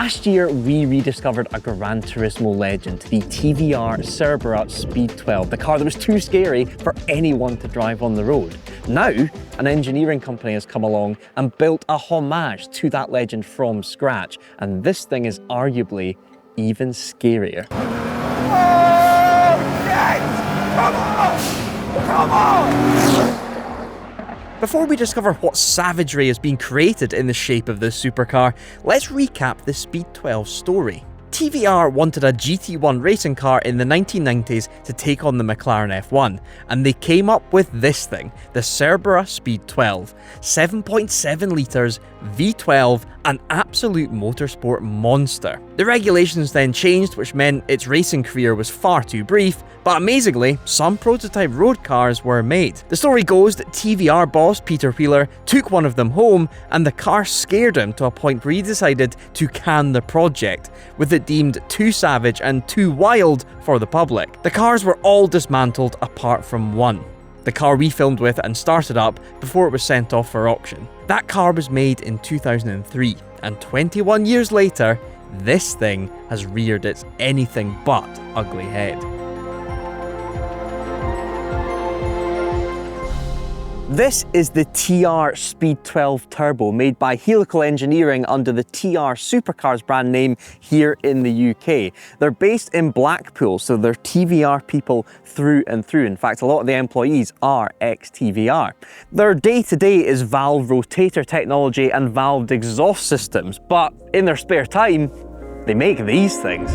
Last year, we rediscovered a Gran Turismo legend, the TVR Cerbera Speed 12, the car that was too scary for anyone to drive on the road. Now, an engineering company has come along and built a homage to that legend from scratch, and this thing is arguably even scarier. Oh, shit! Come on! Come on! Before we discover what savagery has been created in the shape of this supercar, let's recap the Speed 12 story. TVR wanted a GT1 racing car in the 1990s to take on the McLaren F1, and they came up with this thing, the Cerbera Speed 12. 7.7 litres, V12, an absolute motorsport monster. The regulations then changed, which meant its racing career was far too brief, but amazingly, some prototype road cars were made. The story goes that TVR boss Peter Wheeler took one of them home, and the car scared him to a point where he decided to can the project, with it deemed too savage and too wild for the public. The cars were all dismantled apart from one, the car we filmed with and started up before it was sent off for auction. That car was made in 2003, and 21 years later, this thing has reared its anything but ugly head. This is the TR Speed 12 Turbo, made by Helical Engineering under the TR Supercars brand name here in the UK. They're based in Blackpool, so they're TVR people through and through. In fact, a lot of the employees are ex-TVR. Their day-to-day is valve rotator technology and valved exhaust systems, but in their spare time, they make these things.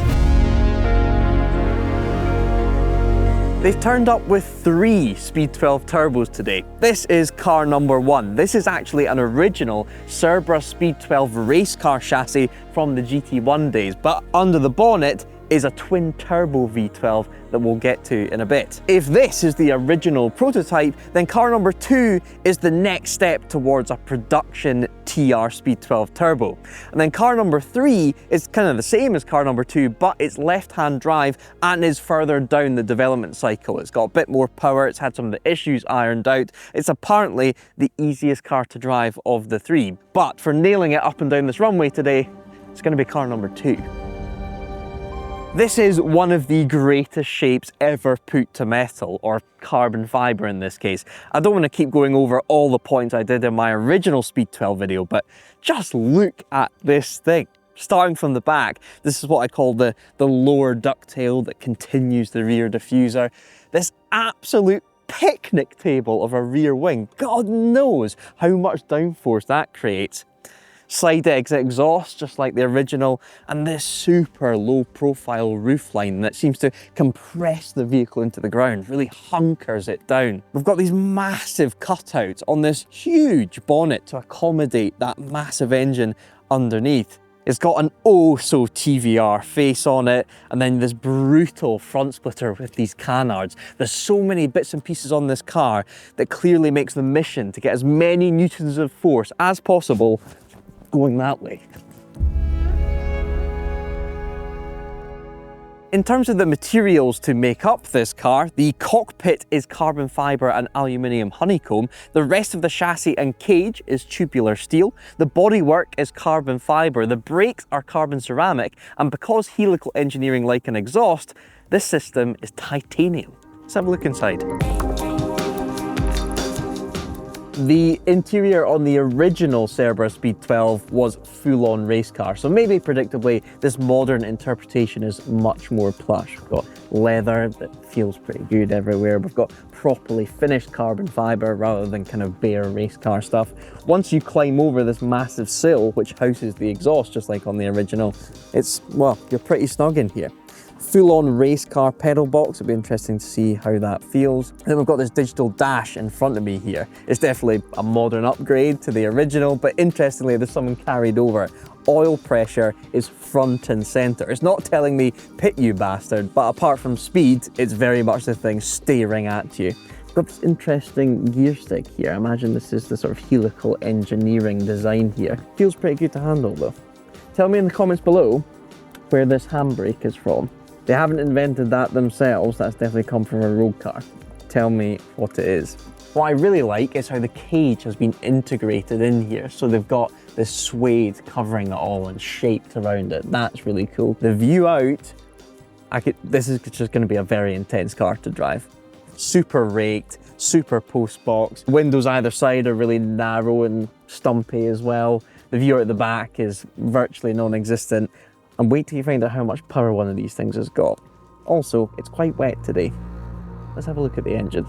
They've turned up with 3 Speed 12 turbos today. This is car number 1. This is actually an original Cerbera Speed 12 race car chassis from the GT1 days, but under the bonnet is a twin turbo V12 that we'll get to in a bit. If this is the original prototype, then car number 2 is the next step towards a production TR Speed 12 turbo. And then car number 3 is kind of the same as car number 2, but it's left-hand drive and is further down the development cycle. It's got a bit more power, it's had some of the issues ironed out. It's apparently the easiest car to drive of the 3. But for nailing it up and down this runway today, it's going to be car number 2. This is one of the greatest shapes ever put to metal, or carbon fibre in this case. I don't want to keep going over all the points I did in my original Speed 12 video, but just look at this thing. Starting from the back, this is what I call the lower ducktail that continues the rear diffuser. This absolute picnic table of a rear wing. God knows how much downforce that creates. Side exit exhaust, just like the original, and this super low profile roofline that seems to compress the vehicle into the ground, really hunkers it down. We've got these massive cutouts on this huge bonnet to accommodate that massive engine underneath. It's got an oh so TVR face on it, and then this brutal front splitter with these canards. There's so many bits and pieces on this car that clearly makes the mission to get as many newtons of force as possible going that way. In terms of the materials to make up this car, the cockpit is carbon fibre and aluminium honeycomb. The rest of the chassis and cage is tubular steel. The bodywork is carbon fibre. The brakes are carbon ceramic. And because Helical Engineering like an exhaust, this system is titanium. Let's have a look inside. The interior on the original Cerbera Speed 12 was full-on race car, so maybe predictably this modern interpretation is much more plush. We've got leather that feels pretty good everywhere. We've got properly finished carbon fibre rather than kind of bare race car stuff. Once you climb over this massive sill, which houses the exhaust just like on the original, it's, well, you're pretty snug in here. Full-on race car pedal box. It'll be interesting to see how that feels. And then we've got this digital dash in front of me here. It's definitely a modern upgrade to the original, but interestingly, there's something carried over. Oil pressure is front and center. It's not telling me pit you bastard, but apart from speed, it's very much the thing staring at you. We've got this interesting gear stick here. I imagine this is the sort of Helical Engineering design here. Feels pretty good to handle though. Tell me in the comments below where this handbrake is from. They haven't invented that themselves, that's definitely come from a road car. Tell me what it is. What I really like is how the cage has been integrated in here. So they've got this suede covering it all and shaped around it. That's really cool. The view out, this is just going to be a very intense car to drive. Super raked, super post box. Windows either side are really narrow and stumpy as well. The view out at the back is virtually non-existent. And wait till you find out how much power one of these things has got. Also, it's quite wet today. Let's have a look at the engine.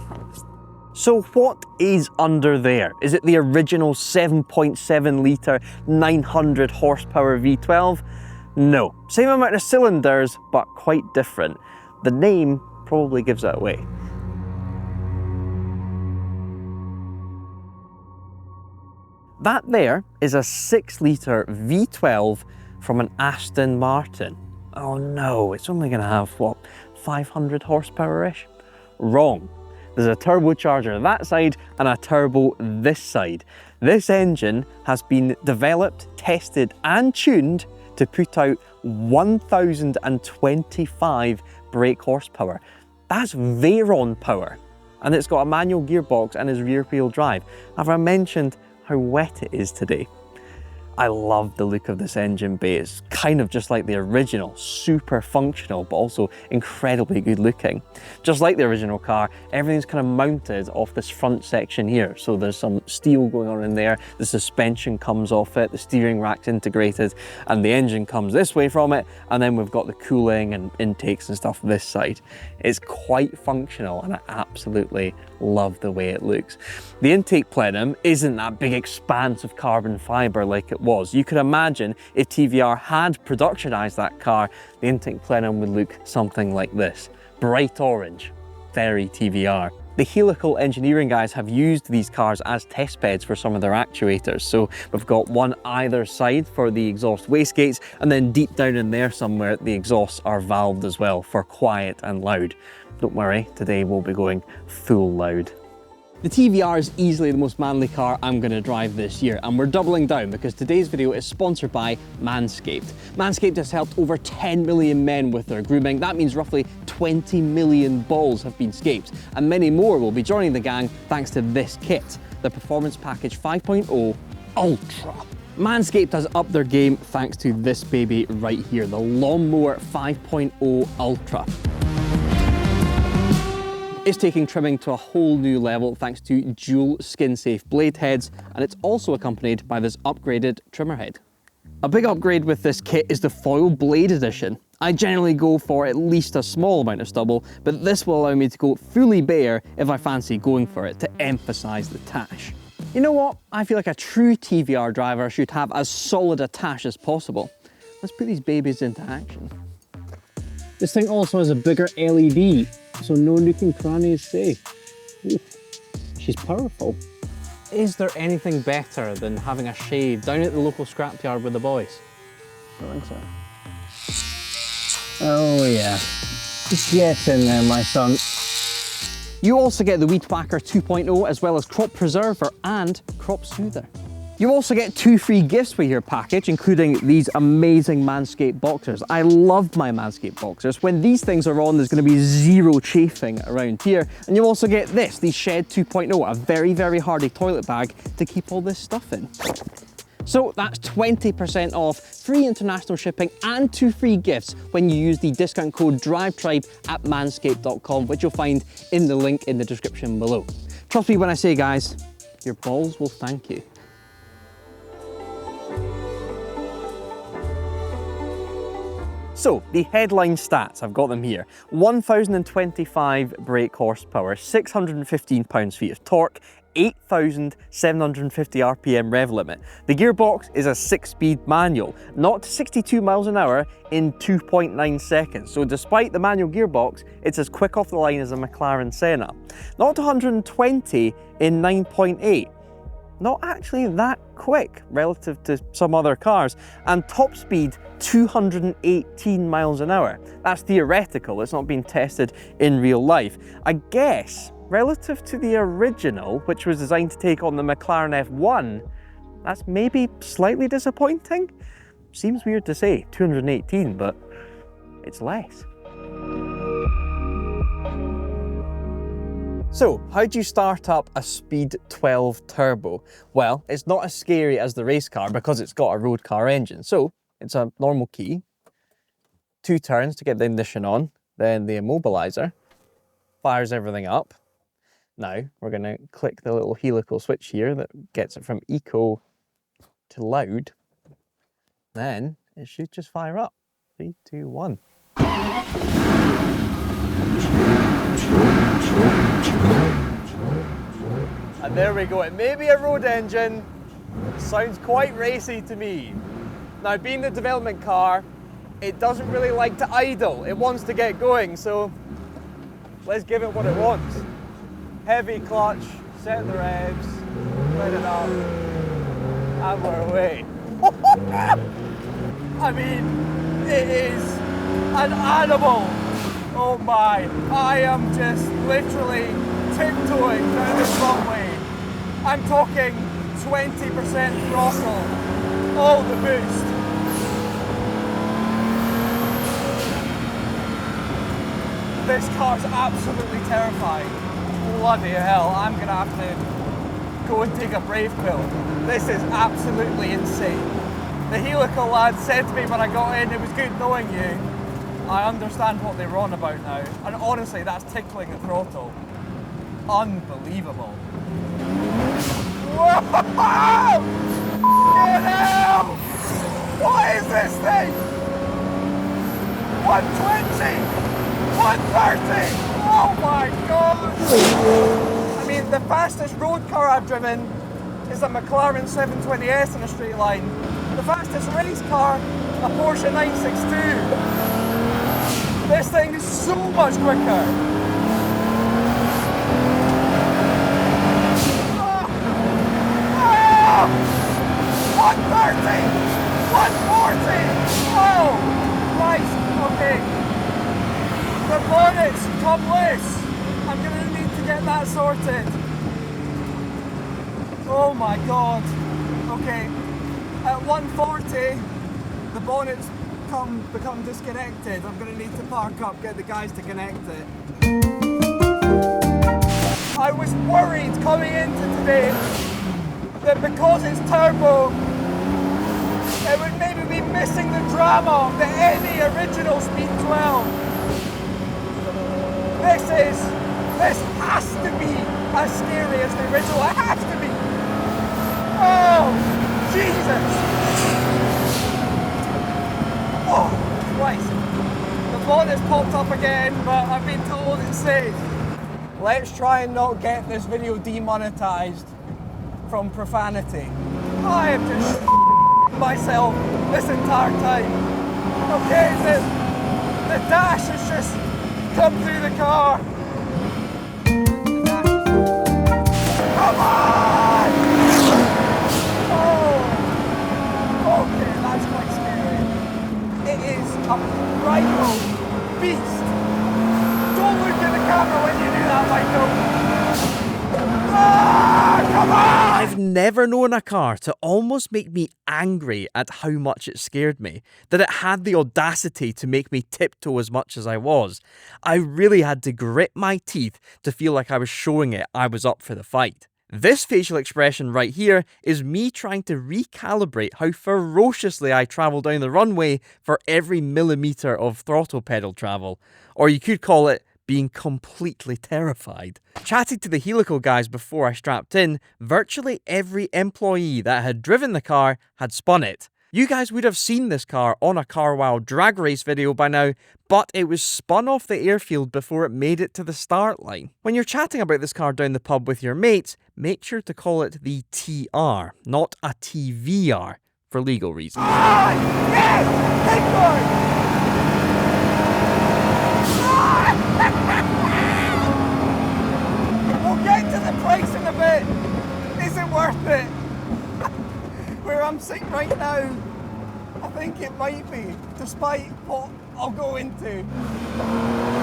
So what is under there? Is it the original 7.7 litre, 900 horsepower V12? No. Same amount of cylinders, but quite different. The name probably gives it away. That there is a 6 litre V12 from an Aston Martin. Oh no, it's only gonna have, what, 500 horsepower-ish? Wrong. There's a turbocharger that side and a turbo this side. This engine has been developed, tested and tuned to put out 1025 brake horsepower. That's Veyron power. And it's got a manual gearbox and is rear wheel drive. Have I mentioned how wet it is today? I love the look of this engine bay. It's kind of just like the original, super functional, but also incredibly good looking. Just like the original car, everything's kind of mounted off this front section here. So there's some steel going on in there, the suspension comes off it, the steering rack's integrated, and the engine comes this way from it, and then we've got the cooling and intakes and stuff this side. It's quite functional, and I absolutely love the way it looks. The intake plenum isn't that big expanse of carbon fibre like it was. You could imagine if TVR had productionized that car, the intake plenum would look something like this. Bright orange, very TVR. The helical engineering guys have used these cars as test beds for some of their actuators. So we've got one either side for the exhaust wastegates, and then deep down in there somewhere, the exhausts are valved as well for quiet and loud. Don't worry, today we'll be going full loud. The TVR is easily the most manly car I'm going to drive this year, and we're doubling down because today's video is sponsored by Manscaped. Manscaped has helped over 10 million men with their grooming. That means roughly 20 million balls have been scaped, and many more will be joining the gang thanks to this kit, the Performance Package 5.0 Ultra. Manscaped has upped their game thanks to this baby right here, the Lawnmower 5.0 Ultra. It's taking trimming to a whole new level thanks to dual skin-safe blade heads, and it's also accompanied by this upgraded trimmer head. A big upgrade with this kit is the foil blade edition. I generally go for at least a small amount of stubble, but this will allow me to go fully bare if I fancy going for it to emphasise the tash. You know what? I feel like a true TVR driver should have as solid a tash as possible. Let's put these babies into action. This thing also has a bigger LED, so no nook and cranny is safe. Ooh, she's powerful. Is there anything better than having a shave down at the local scrapyard with the boys? I think so. Oh yeah. Get in there, my son. You also get the Weed Whacker 2.0 as well as Crop Preserver and Crop Soother. You also get 2 free gifts with your package, including these amazing Manscaped boxers. I love my Manscaped boxers. When these things are on, there's going to be zero chafing around here. And you also get this, the Shed 2.0, a very, very hardy toilet bag to keep all this stuff in. So that's 20% off, free international shipping and 2 free gifts when you use the discount code DRIVETRIBE at manscaped.com, which you'll find in the link in the description below. Trust me when I say, guys, your balls will thank you. So, the headline stats, I've got them here. 1,025 brake horsepower, 615 pounds-feet of torque, 8,750 RPM rev limit. The gearbox is a 6-speed manual, not to 62 miles an hour in 2.9 seconds. So despite the manual gearbox, it's as quick off the line as a McLaren Senna. Not to 120 in 9.8. Not actually that quick relative to some other cars, and top speed 218 miles an hour. That's theoretical, it's not been tested in real life. I guess relative to the original, which was designed to take on the McLaren F1, that's maybe slightly disappointing. Seems weird to say 218, but it's less. So, how do you start up a Speed 12 turbo? Well, it's not as scary as the race car because it's got a road car engine. So, it's a normal key, 2 turns to get the ignition on, then the immobilizer fires everything up. Now, we're going to click the little helical switch here that gets it from eco to loud. Then, it should just fire up. 3, 2, 1. And there we go, it may be a road engine, sounds quite racy to me. Now, being the development car, it doesn't really like to idle, it wants to get going, so let's give it what it wants. Heavy clutch, set the revs, let it up, and we're away. I mean, it is an animal. Oh my, I am just literally tiptoeing down this runway. I'm talking 20% throttle, all the boost. This car's absolutely terrifying. Bloody hell, I'm gonna have to go and take a brave pill. This is absolutely insane. The helical lad said to me when I got in, it was good knowing you. I understand what they were on about now. And honestly, that's tickling the throttle. Unbelievable. Whoa! Hell! What is this thing? 120! 130! Oh my god! I mean, the fastest road car I've driven is a McLaren 720S in a straight line. The fastest race car, a Porsche 962. This thing is so much quicker. Oh, 130! 140! Oh, Christ, okay. The bonnets come loose. I'm going to need to get that sorted. Oh my god. Okay, at 140, the bonnets become disconnected. I'm going to need to park up, get the guys to connect it. I was worried coming into today that because it's turbo, it would maybe be missing the drama of the any original Speed 12. This has to be as scary as the original. It has to be. Oh, Jesus. Oh, Christ. The bonnet's popped up again, but I've been told it's safe. Let's try and not get this video demonetized from profanity. I have just myself this entire time. Okay, the dash has just come through the car. Come on! Oh, okay, that's quite scary. It is a rifle beast. Don't look at the camera when you do that, Michael. Ah, come on! I've never known a car to almost make me angry at how much it scared me, that it had the audacity to make me tiptoe as much as I was. I really had to grit my teeth to feel like I was showing it I was up for the fight. This facial expression right here is me trying to recalibrate how ferociously I travel down the runway for every millimetre of throttle pedal travel. Or you could call it being completely terrified. Chatting to the helical guys before I strapped in, virtually every employee that had driven the car had spun it. You guys would have seen this car on a Carwow drag race video by now, but it was spun off the airfield before it made it to the start line. When you're chatting about this car down the pub with your mates, make sure to call it the TR, not a TVR, for legal reasons. Ah, yes! Big boy! We'll get to the price in a bit. Is it worth it? Where I'm sitting right now, I think it might be, despite what I'll go into.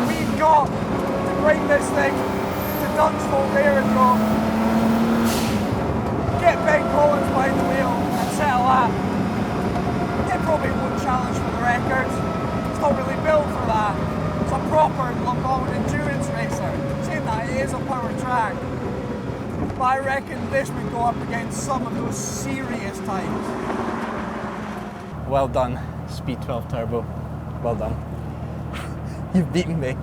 We've got to bring this thing to Dunsfold Aerodrome, get Ben Collins behind the wheel and settle that. It probably won't challenge for the record. It's not really built for that. So I'm proper long endurance racer. Saying that, it is a power track. But I reckon this would go up against some of those serious times. Well done, Speed 12 Turbo. Well done. You've beaten me.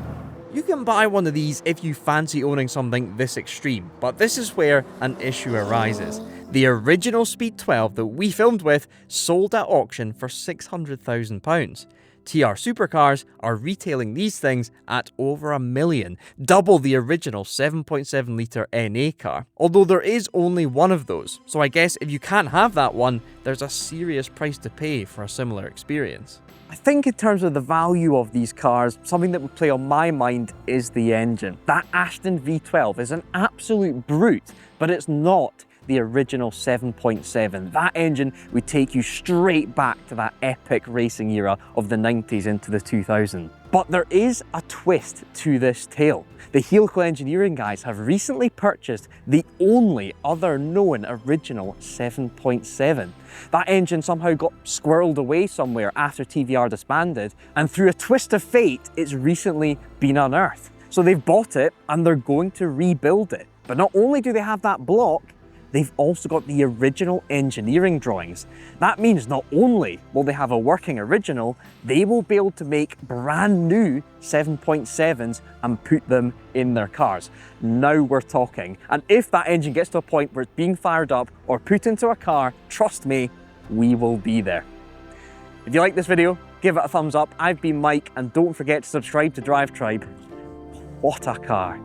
You can buy one of these if you fancy owning something this extreme, but this is where an issue arises. The original Speed 12 that we filmed with sold at auction for £600,000. TR Supercars are retailing these things at over $1 million, double the original 7.7 litre NA car. Although there is only one of those, so I guess if you can't have that one, there's a serious price to pay for a similar experience. I think in terms of the value of these cars, something that would play on my mind is the engine. That Aston V12 is an absolute brute, but it's not the original 7.7. That engine would take you straight back to that epic racing era of the 90s into the 2000s. But there is a twist to this tale. The Helical Engineering guys have recently purchased the only other known original 7.7. That engine somehow got squirreled away somewhere after TVR disbanded, and through a twist of fate, it's recently been unearthed. So they've bought it and they're going to rebuild it. But not only do they have that block, they've also got the original engineering drawings. That means not only will they have a working original, they will be able to make brand new 7.7s and put them in their cars. Now we're talking. And if that engine gets to a point where it's being fired up or put into a car, trust me, we will be there. If you like this video, give it a thumbs up. I've been Mike, and don't forget to subscribe to DRIVETRIBE. What a car.